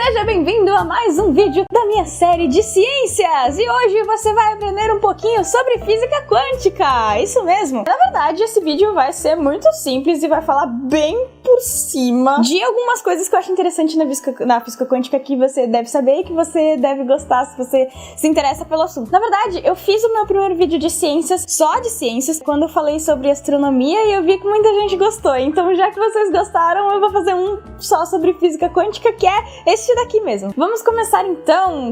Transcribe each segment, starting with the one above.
Seja bem-vindo a mais um vídeo da minha série de ciências! E hoje você vai aprender um pouquinho sobre física quântica! Isso mesmo! Na verdade, esse vídeo vai ser muito simples e vai falar bem por cima de algumas coisas que eu acho interessante na física quântica que você deve saber e que você deve gostar se você se interessa pelo assunto. Na verdade, eu fiz o meu primeiro vídeo de ciências, só de ciências, quando eu falei sobre astronomia e eu vi que muita gente gostou. Então, já que vocês gostaram, eu vou fazer um só sobre física quântica, que é este daqui mesmo. Vamos começar então!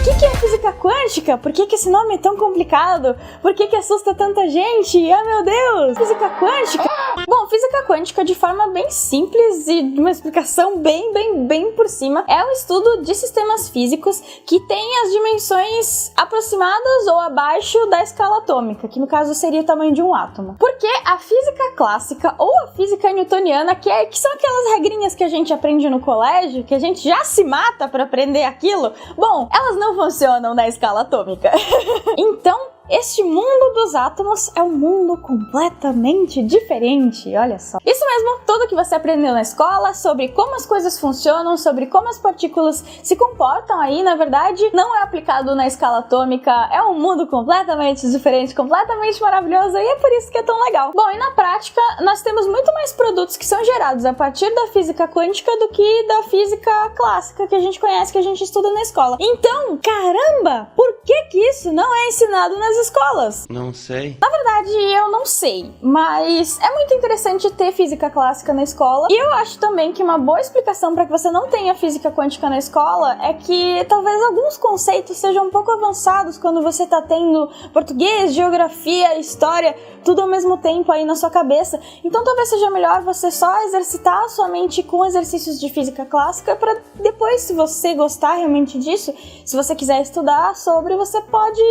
O que é física quântica? Por que esse nome é tão complicado? Por que assusta tanta gente? Ah, meu Deus! Física quântica? Bom, física quântica, de forma bem simples e de uma explicação bem por cima, é o estudo de sistemas físicos que têm as dimensões aproximadas ou abaixo da escala atômica, que no caso seria o tamanho de um átomo. Porque a física clássica ou a física newtoniana, que são aquelas regrinhas que a gente aprende no colégio, que a gente já se mata para aprender aquilo, bom, elas não funcionam na escala atômica. Então, este mundo dos átomos é um mundo completamente diferente, olha só. Isso mesmo, tudo que você aprendeu na escola sobre como as coisas funcionam, sobre como as partículas se comportam aí, na verdade, não é aplicado na escala atômica, é um mundo completamente diferente, completamente maravilhoso e é por isso que é tão legal. Bom, e na prática, nós temos muito mais produtos que são gerados a partir da física quântica do que da física clássica que a gente conhece, que a gente estuda na escola. Então, caramba, por que isso não é ensinado nas escolas? Não sei. Na verdade, eu não sei, mas é muito interessante ter física clássica na escola. E eu acho também que uma boa explicação para que você não tenha física quântica na escola é que talvez alguns conceitos sejam um pouco avançados quando você tá tendo português, geografia, história, tudo ao mesmo tempo aí na sua cabeça. Então talvez seja melhor você só exercitar a sua mente com exercícios de física clássica para depois, se você gostar realmente disso, se você quiser estudar sobre, você pode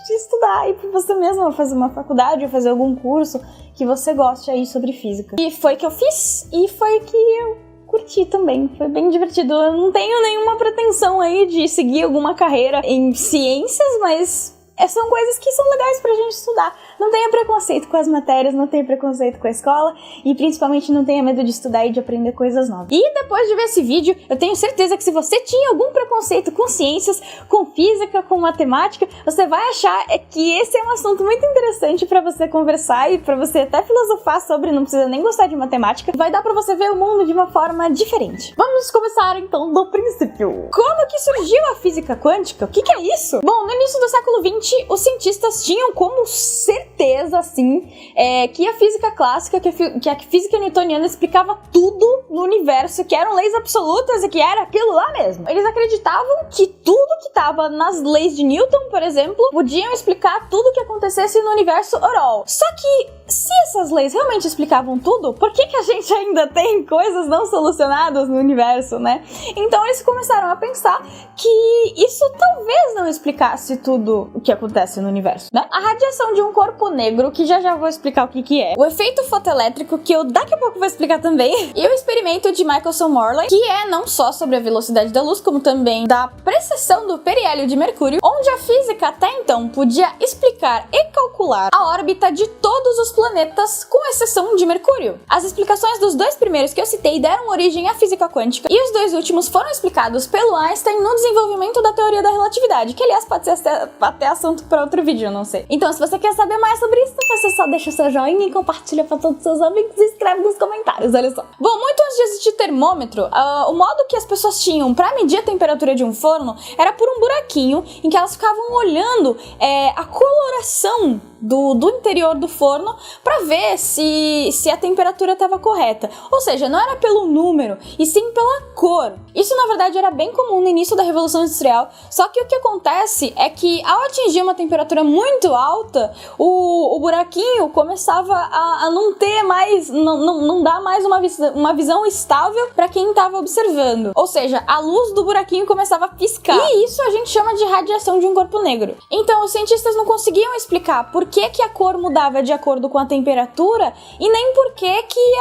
estudar aí pra você mesmo, fazer uma faculdade ou fazer algum curso que você goste aí sobre física. E foi que eu fiz e foi que eu curti também, foi bem divertido. Eu não tenho nenhuma pretensão aí de seguir alguma carreira em ciências, mas são coisas que são legais pra gente estudar. Não tenha preconceito com as matérias, não tenha preconceito com a escola e principalmente não tenha medo de estudar e de aprender coisas novas. E depois de ver esse vídeo, eu tenho certeza que se você tinha algum preconceito com ciências, com física, com matemática, você vai achar que esse é um assunto muito interessante pra você conversar e pra você até filosofar sobre, não precisa nem gostar de matemática, vai dar pra você ver o mundo de uma forma diferente. Vamos começar então do princípio. Como que surgiu a física quântica? O que é isso? Bom, no início do século XX, os cientistas tinham como certeza, assim, que a física clássica, que a física newtoniana explicava tudo no universo, que eram leis absolutas e que era aquilo lá mesmo. Eles acreditavam que tudo que estava nas leis de Newton, por exemplo, podiam explicar tudo que acontecesse no universo overall. Só que, se essas leis realmente explicavam tudo, por que a gente ainda tem coisas não solucionadas no universo, né? Então eles começaram a pensar que isso talvez não explicasse tudo o que acontece no universo, né? A radiação de um corpo negro, que já vou explicar o que é. O efeito fotoelétrico, que eu daqui a pouco vou explicar também. E o experimento de Michelson-Morley, que é não só sobre a velocidade da luz, como também da precessão do periélio de Mercúrio, onde a física até então podia explicar e calcular a órbita de todos os planetas, com exceção de Mercúrio. As explicações dos dois primeiros que eu citei deram origem à física quântica, e os dois últimos foram explicados pelo Einstein no desenvolvimento da teoria da relatividade, que aliás pode ser até assunto para outro vídeo, eu não sei. Então, se você quer saber mais sobre isso, você só deixa o seu joinha e compartilha para todos os seus amigos e escreve nos comentários, olha só. Bom, muito antes de existir termômetro, o modo que as pessoas tinham para medir a temperatura de um forno era por um buraquinho em que elas ficavam olhando a coloração do interior do forno para ver se a temperatura estava correta. Ou seja, não era pelo número, e sim pela cor. Isso, na verdade, era bem comum no início da Revolução Industrial, só que o que acontece é que, ao atingir uma temperatura muito alta, o buraquinho começava a não ter mais, não dar mais uma visão estável para quem estava observando. Ou seja, a luz do buraquinho começava a piscar. E isso a gente chama de radiação de um corpo negro. Então, os cientistas não conseguiam explicar por que a cor mudava de acordo com a temperatura e nem por que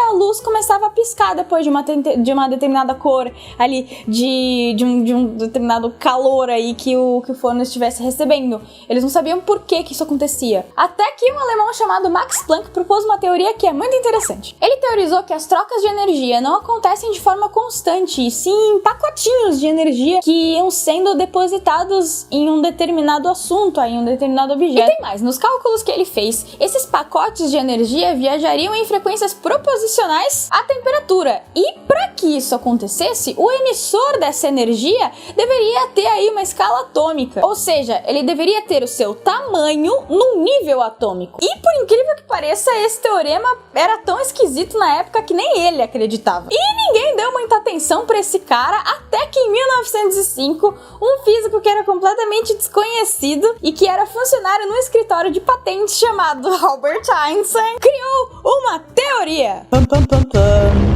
a luz começava a piscar depois de uma determinada cor ali, de um determinado calor aí que o forno estivesse recebendo. Eles não sabiam por que isso acontecia. Até que um alemão chamado Max Planck propôs uma teoria que é muito interessante. Ele teorizou que as trocas de energia não acontecem de forma constante, e sim em pacotinhos de energia que iam sendo depositados em um determinado assunto, em um determinado objeto. E tem mais, nos cálculos que ele fez, esses pacotes de energia viajariam em frequências proporcionais à temperatura. E para que isso acontecesse, o emissor dessa energia deveria ter aí uma escala atômica. Ou seja, ele deveria ter o seu tamanho num nível atômico. E por incrível que pareça, esse teorema era tão esquisito na época que nem ele acreditava. E ninguém deu muita atenção para esse cara até que em 1905, um físico que era completamente desconhecido e que era funcionário no escritório de patentes chamado Albert Einstein criou uma teoria.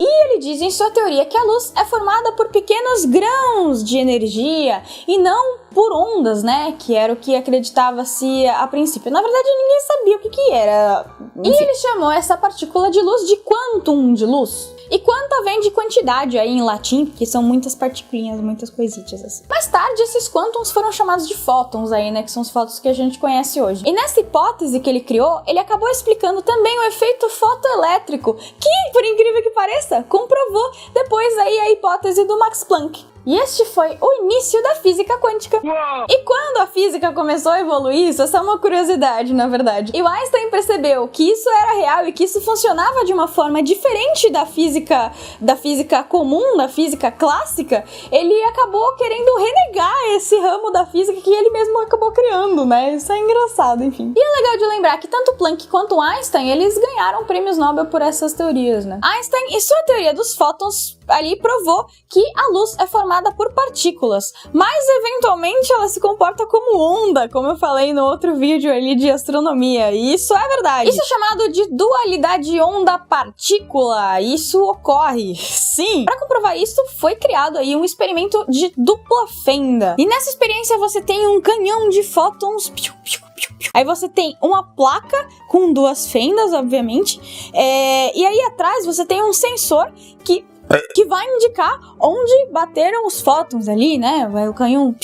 E ele diz em sua teoria que a luz é formada por pequenos grãos de energia e não por ondas, né? Que era o que acreditava-se a princípio. Na verdade, ninguém sabia o que era. Enfim. E ele chamou essa partícula de luz de quantum de luz. E quanta vem de quantidade aí em latim, porque são muitas particulinhas, muitas coisitas assim. Mais tarde, esses quântons foram chamados de fótons aí, né, que são os fótons que a gente conhece hoje. E nessa hipótese que ele criou, ele acabou explicando também o efeito fotoelétrico, que, por incrível que pareça, comprovou depois aí a hipótese do Max Planck. E este foi o início da física quântica. Uau! E quando a física começou a evoluir, isso é só uma curiosidade, na verdade. E o Einstein percebeu que isso era real e que isso funcionava de uma forma diferente da física comum, da física clássica. Ele acabou querendo renegar esse ramo da física que ele mesmo acabou criando, né? Isso é engraçado, enfim. E é legal de lembrar que tanto Planck quanto Einstein, eles ganharam prêmios Nobel por essas teorias, né? Einstein e sua teoria dos fótons ali provou que a luz é formada por partículas, mas eventualmente ela se comporta como onda, como eu falei no outro vídeo ali de astronomia, e isso é verdade. Isso é chamado de dualidade onda-partícula, isso ocorre, sim. Para comprovar isso, foi criado aí um experimento de dupla fenda, e nessa experiência você tem um canhão de fótons. Aí você tem uma placa com duas fendas, obviamente, e aí atrás você tem um sensor que vai indicar onde bateram os fótons ali, né? Vai o canhão.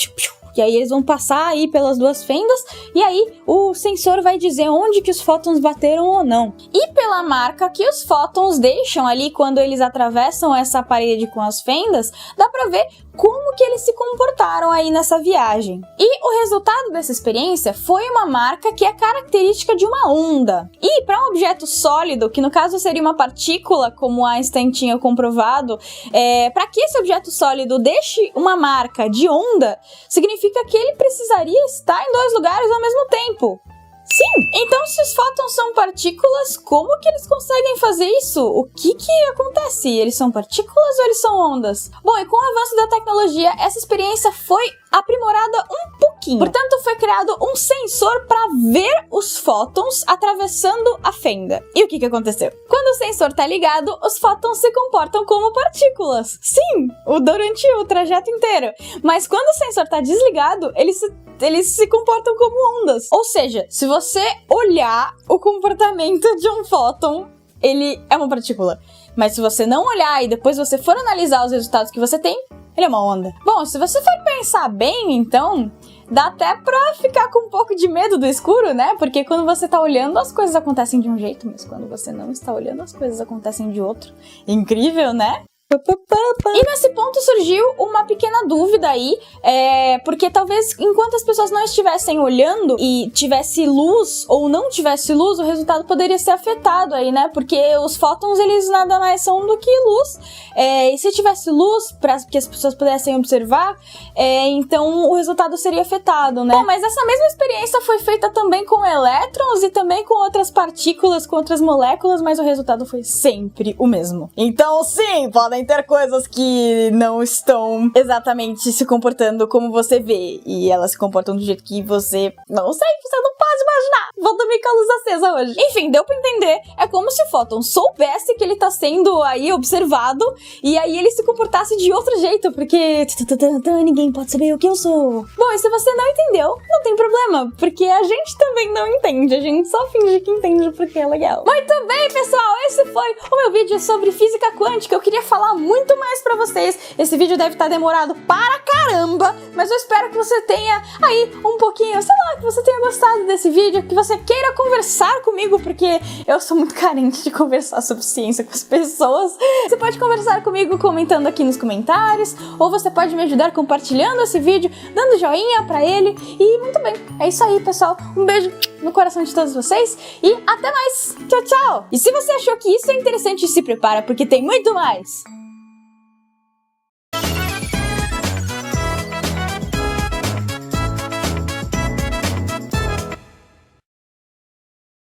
E aí eles vão passar aí pelas duas fendas e aí o sensor vai dizer onde que os fótons bateram ou não. E pela marca que os fótons deixam ali quando eles atravessam essa parede com as fendas, dá pra ver como que eles se comportaram aí nessa viagem. E o resultado dessa experiência foi uma marca que é característica de uma onda. E para um objeto sólido, que no caso seria uma partícula, como Einstein tinha comprovado, para que esse objeto sólido deixe uma marca de onda, significa que ele precisaria estar em dois lugares ao mesmo tempo. Sim! Então, se os fótons são partículas, como que eles conseguem fazer isso? O que acontece? Eles são partículas ou eles são ondas? Bom, e com o avanço da tecnologia, essa experiência foi aprimorada um pouquinho. Portanto, foi criado um sensor para ver os fótons atravessando a fenda. E o que aconteceu? Quando o sensor tá ligado, os fótons se comportam como partículas. Sim! Durante o trajeto inteiro. Mas quando o sensor tá desligado, eles se comportam como ondas. Ou seja, se você olhar o comportamento de um fóton, ele é uma partícula. Mas se você não olhar e depois você for analisar os resultados que você tem, ele é uma onda. Bom, se você for pensar bem, então, dá até pra ficar com um pouco de medo do escuro, né? Porque quando você tá olhando, as coisas acontecem de um jeito, mas quando você não está olhando, as coisas acontecem de outro. Incrível, né? E nesse ponto surgiu uma pequena dúvida aí, porque talvez enquanto as pessoas não estivessem olhando e tivesse luz ou não tivesse luz, o resultado poderia ser afetado aí, né? Porque os fótons, eles nada mais são do que luz. E se tivesse luz para que as pessoas pudessem observar, então o resultado seria afetado, né? Bom, mas essa mesma experiência foi feita também com elétrons e também com outras partículas, com outras moléculas, mas o resultado foi sempre o mesmo. Então sim, podem podem ter coisas que não estão exatamente se comportando como você vê. E elas se comportam do jeito que você não sei, você não pode imaginar. Vou dormir com a luz acesa hoje. Enfim, deu pra entender. É como se o Photon soubesse que ele tá sendo aí observado e aí ele se comportasse de outro jeito, porque ninguém pode saber o que eu sou. Bom, e se você não entendeu, não tem problema, porque a gente também não entende, a gente só finge que entende porque é legal. Muito bem, pessoal, esse foi o meu vídeo sobre física quântica. Eu queria falar muito mais pra vocês. Esse vídeo deve estar demorado para caramba, mas eu espero que você tenha aí um pouquinho, sei lá, que você tenha gostado desse vídeo, que você queira conversar comigo, porque eu sou muito carente de conversar sobre ciência com as pessoas. Você pode conversar comigo comentando aqui nos comentários, ou você pode me ajudar compartilhando esse vídeo, dando joinha pra ele. E muito bem, é isso aí, pessoal. Um beijo no coração de todos vocês e até mais. Tchau, tchau! E se você achou que isso é interessante, se prepara, porque tem muito mais!